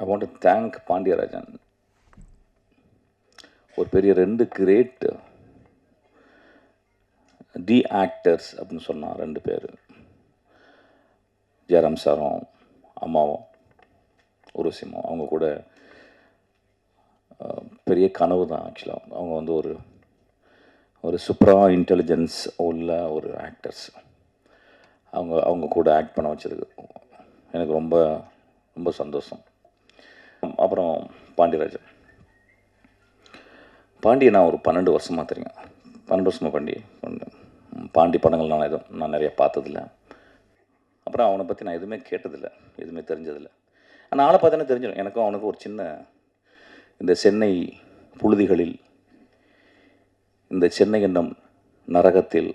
I want to thank Pandiarajan. ஒரு பெரிய 2 great D actors அப்படின்னு சொன்னால் 2 பேர், ஜெயராம் சாரும் அம்மாவும் உருவசிம்மாவும். அவங்க கூட பெரிய கனவு தான் ஆக்சுவலாக. அவங்க வந்து ஒரு சூப்பரா இன்டெலிஜென்ஸ் உள்ள ஒரு ஆக்டர்ஸ். அவங்க கூட ஆக்ட் பண்ண வச்சதுக்கு எனக்கு ரொம்ப ரொம்ப சந்தோஷம். அப்புறம் பாண்டியராஜன். பாண்டியை நான் ஒரு 12 வருஷமாக தெரியும். 12 வருஷமாக பாண்டி படங்கள் நான் நிறைய பார்த்ததில்ல. அப்புறம் அவனை பற்றி நான் எதுவுமே கேட்டதில்லை, எதுவுமே தெரிஞ்சதில்லை. ஆனால் ஆளை பார்த்தோன்னே தெரிஞ்சிடும். எனக்கும் அவனுக்கும் ஒரு சின்ன, இந்த சென்னை புழுதிகளில், இந்த சென்னை என்னும் நரகத்தில்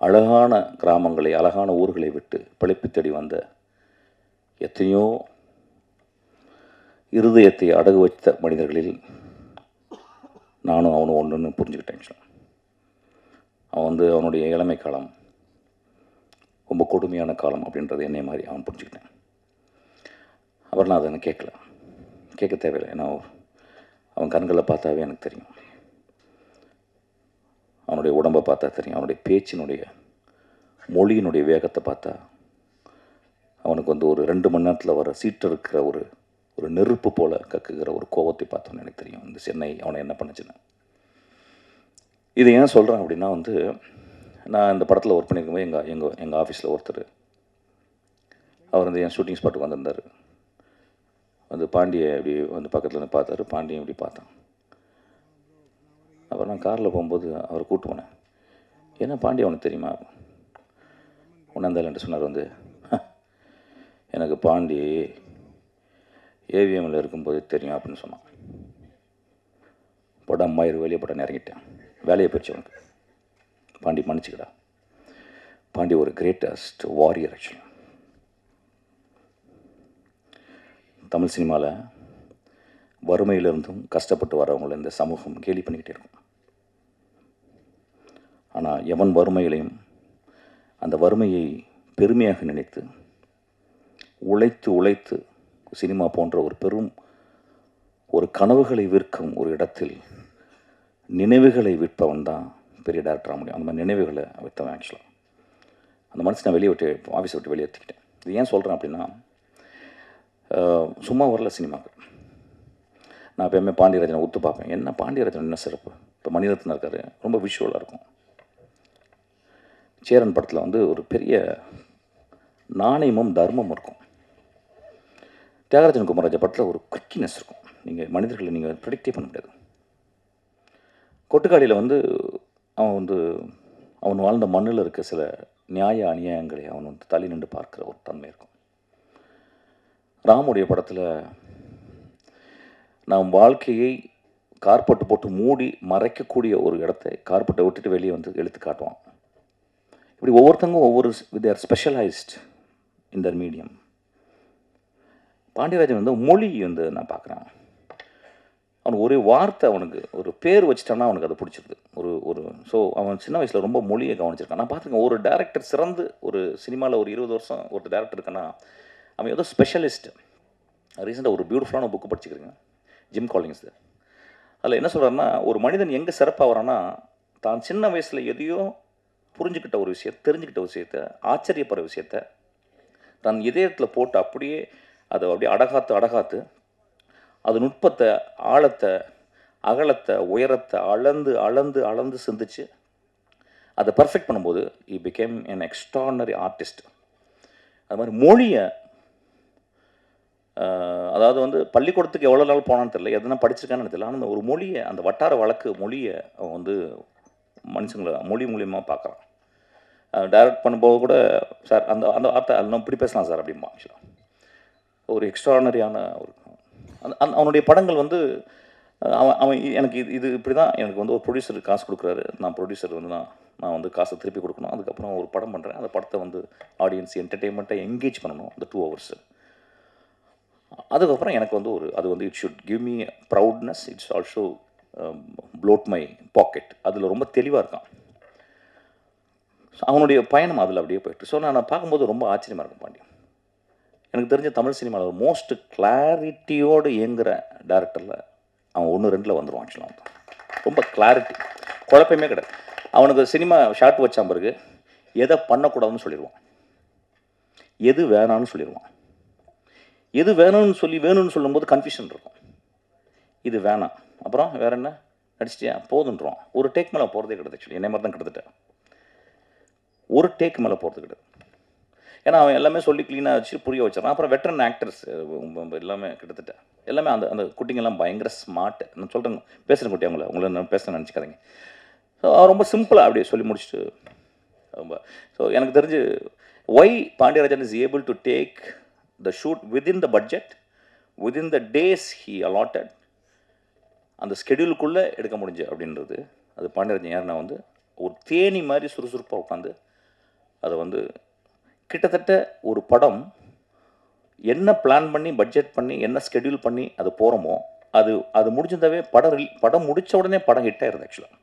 அழகான கிராமங்களை, அழகான ஊர்களை விட்டு பிழைப்பு தேடி வந்த எத்தனையோ இருதயத்தை அடகு வைத்த மனிதர்களில் நானும் அவனும் ஒன்றுன்னு புரிஞ்சுக்கிட்டேன். அவன் வந்து அவனுடைய இளமை காலம் ரொம்ப கொடுமையான காலம் அப்படின்றது என்னை மாதிரி அவன் புரிஞ்சுக்கிட்டேன். அப்புறம் நான் அதை எனக்கு கேட்க தேவையில்லை. ஏன்னா அவன் கண்களை பார்த்தாவே எனக்கு தெரியும், அவனுடைய உடம்பை பார்த்தா தெரியும், அவனுடைய பேச்சினுடைய மொழியினுடைய வேகத்தை பார்த்தா அவனுக்கு வந்து ஒரு 2 மணி நேரத்தில் வர சீட்டு இருக்கிற ஒரு நெருப்பு போல் கக்குகிற ஒரு கோபத்தை பார்த்தோன்னு எனக்கு தெரியும் இந்த சென்னை அவனை என்ன பண்ணுச்சுன்னு. இதை ஏன் சொல்கிறேன் அப்படின்னா வந்து, நான் இந்த படத்தில் ஒர்க் பண்ணியிருக்கும்போது எங்கள் ஆஃபீஸில் ஒருத்தர், அவர் வந்து என் ஷூட்டிங் ஸ்பாட்டுக்கு வந்திருந்தார். வந்து பாண்டியை இப்படி வந்து பக்கத்தில் வந்து பார்த்தாரு, பாண்டியை இப்படி பார்த்தான். அப்புறம் நான் காரில் போகும்போது அவரை கூப்பிட்டு போனேன். ஏன்னா பாண்டி அவனுக்கு தெரியுமா? உணர்ந்தாலன்ட்டு சொன்னார். வந்து எனக்கு பாண்டி ஏவிஎம்மில் இருக்கும்போது தெரியும் அப்படின்னு சொன்னான். படம் அம்மாயிரம் வெளியே படம் இறங்கிட்டேன், வேலையை போயிடுச்சு அவனுக்கு. பாண்டி மன்னிச்சுக்கடா. பாண்டி ஒரு கிரேட்டஸ்ட் வாரியர் ஆக்சுவலி. தமிழ் சினிமாவில் வறுமையிலிருந்தும் கஷ்டப்பட்டு வரவங்களை இந்த சமூகம் கேலி பண்ணிக்கிட்டே இருக்கும். ஆனால் எவன் வறுமையிலையும் அந்த வறுமையை பெருமையாக நினைத்து உழைத்து சினிமா போன்ற ஒரு பெரும் ஒரு கனவுகளை விற்கும் ஒரு இடத்தில் நினைவுகளை விற்பவன் தான் பெரிய டேரக்டராக முடியும். அந்த மாதிரி நினைவுகளை விற்றவன் ஆக்சுவலாக. அந்த மனசு நான் ஆஃபீஸை விட்டு வெளியேற்றிக்கிட்டேன். இது ஏன் சொல்கிறேன் அப்படின்னா, சும்மா வரல சினிமாவுக்கு. நான் எப்போயுமே பாண்டியராஜனை ஒத்து பார்ப்பேன். என்ன பாண்டியராஜன் என்ன சிறப்பு? இப்போ மணிரத்னம் இருக்கார், ரொம்ப விஷுவலாக இருக்கும். சேரன் படத்தில் வந்து ஒரு பெரிய நாணயமும் தர்மமும் இருக்கும். தியாகராஜன் குமாரராஜா படத்தில் ஒரு குவிக்கினஸ் இருக்கும். நீங்கள் மனிதர்களை நீங்கள் ப்ரெடிக்டே பண்ண முடியாது. கொட்டுக்காளியில் வந்து அவன் வாழ்ந்த மண்ணில் இருக்க சில நியாய அநியாயங்களை அவன் வந்து தள்ளி நின்று பார்க்குற ஒரு தன்மை இருக்கும். ராமுடைய படத்தில் நாம் வாழ்க்கையை கார்பெட்டு போட்டு மூடி மறைக்கக்கூடிய ஒரு இடத்தை கார்பெட்டை விட்டுட்டு வெளியே வந்து எடுத்து காட்டுவான். இப்படி ஒவ்வொருத்தங்க they are specialized in their medium. Pandiarajan வந்து மொழி வந்து நான் பார்க்குறேன். அவனுக்கு ஒரே வார்த்தை, அவனுக்கு ஒரு பேர் வச்சுட்டான்னா அவனுக்கு அது பிடிச்சிருது. ஸோ அவன் சின்ன வயசில் ரொம்ப மொழியை கவனிச்சிருக்கான். நான் பார்த்துருக்கேன், ஒரு டேரக்டர் சிறந்து ஒரு சினிமாவில் ஒரு 20 வருஷம் ஒரு டேரக்டர் இருக்கான்னா அவன் ஏதோ ஸ்பெஷலிஸ்ட். ரீசெண்டாக ஒரு பியூட்டிஃபுல்லான புக்கு படிச்சுக்கிறேங்க, ஜிம் காலிங்ஸ். அதில் என்ன சொல்கிறாருன்னா, ஒரு மனிதன் எங்கே சிறப்பாக வரான்னா, தான் சின்ன வயசில் எதையோ புரிஞ்சுக்கிட்ட ஒரு தெரிஞ்சுக்கிட்ட விஷயத்தை, ஆச்சரியப்படுற விஷயத்தை தன் இதயத்தில் போட்டு அப்படியே அடகாத்து அது நுட்பத்தை, ஆழத்தை, அகலத்தை, உயரத்தை அளந்து சிந்திச்சு அதை பர்ஃபெக்ட் பண்ணும்போது he became an extraordinary artist. அது மாதிரி மொழியை, அதாவது வந்து பள்ளிக்கூடத்துக்கு எவ்வளோ நாள் போனான்னு தெரியல, எதுனா படிச்சிருக்கான்னு தெரியல, ஆனால் ஒரு மொழியை, அந்த வட்டார வழக்கு மொழியை அவன் வந்து மனுஷங்களை மொழி மூலியமாக பார்க்குறான். டைரக்ட் பண்ணும்போது கூட, சார் அந்த வார்த்தை இன்னும் இப்படி பேசலாம் சார் அப்படிம்பா. ஆக்சுவலாக ஒரு எக்ஸ்ட்ரானரியான அவனுடைய படங்கள் வந்து அவன் எனக்கு இது இப்படி தான். எனக்கு வந்து ஒரு ப்ரொடியூசர் காசு கொடுக்குறாரு, நான் ப்ரொடியூசர் வந்து நான் வந்து காசை திருப்பி கொடுக்கணும். அதுக்கப்புறம் ஒரு படம் பண்ணுறேன், அந்த படத்தை வந்து ஆடியன்ஸ் என்டர்டெயின்மெண்ட்டை என்கேஜ் பண்ணணும் அந்த 2 hours. அதுக்கப்புறம் எனக்கு வந்து அது வந்து it should give me proudness, it's also bloat my pocket. அதில் ரொம்ப தெளிவாக இருக்கான். அவனுடைய பயணம் அதில் அப்படியே போயிட்டு. ஸோ நான் பார்க்கும்போது ரொம்ப ஆச்சரியமாக இருக்கும் பாண்டி. எனக்கு தெரிஞ்ச தமிழ் சினிமாவில் ஒரு மோஸ்ட் கிளாரிட்டியோடு இயங்குகிற டேரக்டரில் அவன் 1-2 வந்துடுவான். ஆக்சுவலாக வந்து ரொம்ப கிளாரிட்டி, குழப்பமே கிடையாது. அவனுக்கு சினிமா ஷார்ட் வச்சான் பிறகு எதை பண்ணக்கூடாதுன்னு சொல்லிடுவான், எது வேணான்னு சொல்லிடுவான். எது வேணும்னு சொல்லும்போது கன்ஃபியூஷன் இருக்கும். இது வேணாம், அப்புறம் வேற என்ன நடிச்சிட்டியா போதுன்றோம். ஒரு டேக் மேலே போகிறதே கிடையாது. ஆக்சுவலி என்னை மாதிரி தான் கிட்டத்தட்ட ஒரு டேக் மேலே போகிறது கிடையாது. ஏன்னா அவன் எல்லாமே சொல்லி க்ளீனாக வச்சு புரிய வச்சிடறான். அப்புறம் வெட்டரன் ஆக்டர்ஸ் எல்லாமே கிட்டத்தட்ட எல்லாமே அந்த அந்த குட்டிங்கெல்லாம் பயங்கர ஸ்மார்ட். நான் சொல்கிறேன், பேசுகிறேன் குட்டி, உங்களை நான் பேச நினச்சிக்காதீங்க. ஸோ அவன் ரொம்ப சிம்பிளாக அப்படியே சொல்லி முடிச்சுட்டு ரொம்ப. ஸோ எனக்கு தெரிஞ்சு why Pandiarajan is able to take the shoot within the budget, within the days he allotted, அந்த ஸ்கெடியூலுக்குள்ளே எடுக்க முடிஞ்சு அப்படின்றது. அது பாண்டியராஜன் யாருன்னா வந்து ஒரு தேனி மாதிரி சுறுசுறுப்பாக உட்காந்து அதை வந்து கிட்டத்தட்ட ஒரு படம் என்ன பிளான் பண்ணி பட்ஜெட் பண்ணி என்ன ஸ்கெடியூல் பண்ணி அது போகிறோமோ அது முடிஞ்சிருந்தாவே படம் முடித்த உடனே படம் ஹிட் ஆயிருது. ஆக்சுவலாக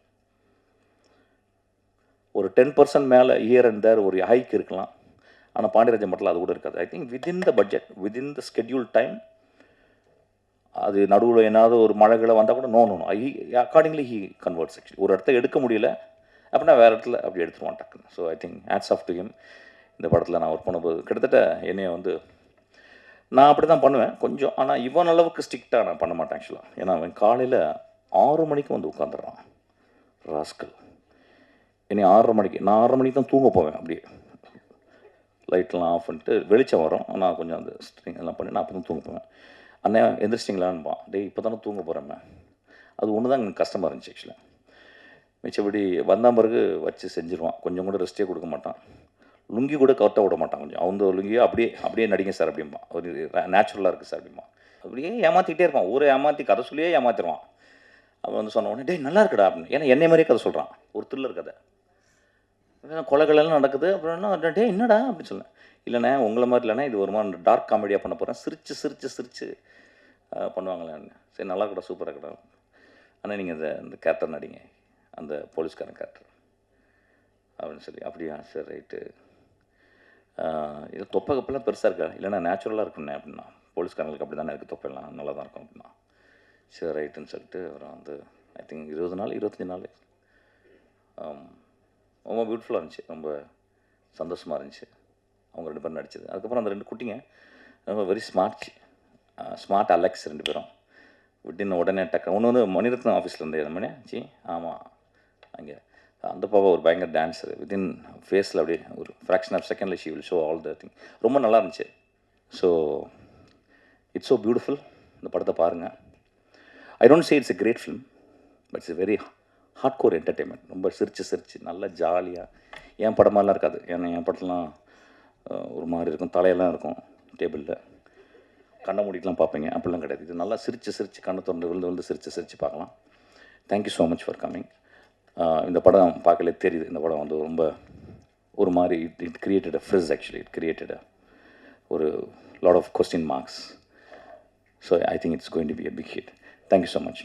ஒரு 10% மேலே இயர் அண்ட் தேர் ஒரு ஹைக் இருக்கலாம். ஆனால் பாண்டியராஜன் மட்டும் அது கூட இருக்காது. I think within the budget, within the schedule time, அது நடுவில் ஏதாவது ஒரு மழைகளை வந்தால் கூட no accordingly he converts. Actually ஒரு இடத்த எடுக்க முடியல அப்படின்னா வேறு இடத்துல அப்படி எடுத்துருவான் டக்குன்னு. So I think hats off to him. இந்த படத்தில் நான் ஒர்க் பண்ணும்போது கிட்டத்தட்ட என்னைய வந்து நான் அப்படி தான் பண்ணுவேன் கொஞ்சம். ஆனால் இவன் அளவுக்கு ஸ்ட்ரிக்டாக நான் பண்ண மாட்டேன் ஆக்சுவலாக. ஏன்னா அவன் காலையில் 6 மணிக்கு வந்து உட்காந்துடுறான் ராஸ்கல். என்னை 6:30 மணிக்கு, நான் 6:30 மணிக்கு தான் தூங்க போவேன். அப்படியே லைட்லாம் ஆஃப் பண்ணிட்டு வெளிச்சம் வரும், நான் கொஞ்சம் அந்த ஸ்ட்ரிங் எல்லாம் பண்ணி நான் அப்போ தான் தூங்க போவேன். அண்ணன் எந்திரிச்சிட்டிங்களான்பான். டேய் இப்போ தானே தூங்க போகிறேன். அது ஒன்று தான் எனக்கு கஷ்டமாக இருந்துச்சு ஆக்சுவலாக. மிச்சபடி வந்தால் பிறகு வச்சு செஞ்சுருவான். கொஞ்சம் கூட ரெஸ்ட்டே கொடுக்க மாட்டான். லுங்கி கூட கரெக்டாக விட மாட்டான். கொஞ்சம் அவங்க லுங்கியோ அப்படியே நடிங்க சார் அப்படிம்பா. ஒரு நேச்சுரலாக இருக்குது சார் அப்படிம்பா. அப்படியே ஏமாற்றிக்கிட்டே இருப்பான். ஊரை ஏமாற்றி கதை சொல்லியே ஏமாற்றிடுவான். அவன் வந்து சொன்ன உடனே டேய் நல்லா இருக்குடா அப்படின்னு. ஏன்னா என்னை மாதிரியே கதை சொல்கிறான், ஒரு த்ரில்லர் கதை. கொலைகளெல்லாம் நடக்குது. அப்புறம் டே என்னடா அப்படின்னு சொன்னேன். இல்லைண்ணே உங்களை மாதிரி இல்லைண்ணே, இது ஒரு மாதிரி டார்க் காமெடியாக பண்ண போகிறேன், சிரிச்சு பண்ணுவாங்களேன்னு. சரி நல்லா இருக்கடா, சூப்பராக இருக்கடா. ஆனால் நீங்கள் இந்த கேரக்டர் நடிங்க, அந்த போலீஸ்காரன் கேரக்டர் அப்படின்னு சொல்லி. அப்படியா சரி ரைட்டு. இது தொப்பை கப்பெல்லாம் பெருசாக இருக்கா? இல்லைண்ணா நேச்சுரலாக இருக்குண்ணே அப்படின்னா. போலீஸ்காரங்களுக்கு அப்படி தானே இருக்குது, தொப்பையெல்லாம் நல்லா தான் இருக்கும் அப்படின்னா. சரி ரைட்டுன்னு சொல்லிட்டு அப்புறம் வந்து ஐ திங்க் 20 நாள் 25 நாள் ரொம்ப பியூட்டிஃபுல்லாக இருந்துச்சு. ரொம்ப சந்தோஷமாக இருந்துச்சு அவங்க 2 பேரும் நடிச்சது. அதுக்கப்புறம் அந்த 2 குட்டிங்க ரொம்ப வெரி ஸ்மார்ட் அலெக்ஸ் 2 பேரும் விட்டின்னு உடனே ஒன்று வந்து மணிரத்னம் ஆஃபீஸில் இருந்தே மணி சி ஆமாம் அங்கே அந்த பாப்பா ஒரு பயங்கர டான்ஸர். வித்தின் ஃபேஸில் அப்படியே ஒரு ஃப்ராக்ஷன் ஆஃப் செகண்டில் she will show all the thing. ரொம்ப நல்லா இருந்துச்சு. So it's so beautiful. இந்த படத்தை பாருங்கள். I don't say it's a great film, but it's a very hardcore entertainment. ரொம்ப சிரிச்சு நல்லா ஜாலியாக. என் படமாலாம் இருக்காது. ஏன்னா என் படத்துலாம் ஒரு மாதிரி இருக்கும், தலையெல்லாம் இருக்கும் டேபிளில், கண்ணை மூடிட்டுலாம் பார்ப்பீங்க. அப்படிலாம் கிடையாது. இது நல்லா சிரிச்சு கண்ணை திறந்து விழுந்து சிரிச்சு பார்க்கலாம். Thank you so much for coming. இந்த படம் பார்க்கலே தெரியுது, இந்த படம் வந்து ரொம்ப ஒரு மாதிரி it created a freeze. Actually it created ஒரு lot of question marks. So I think it's going to be a big hit. Thank you so much.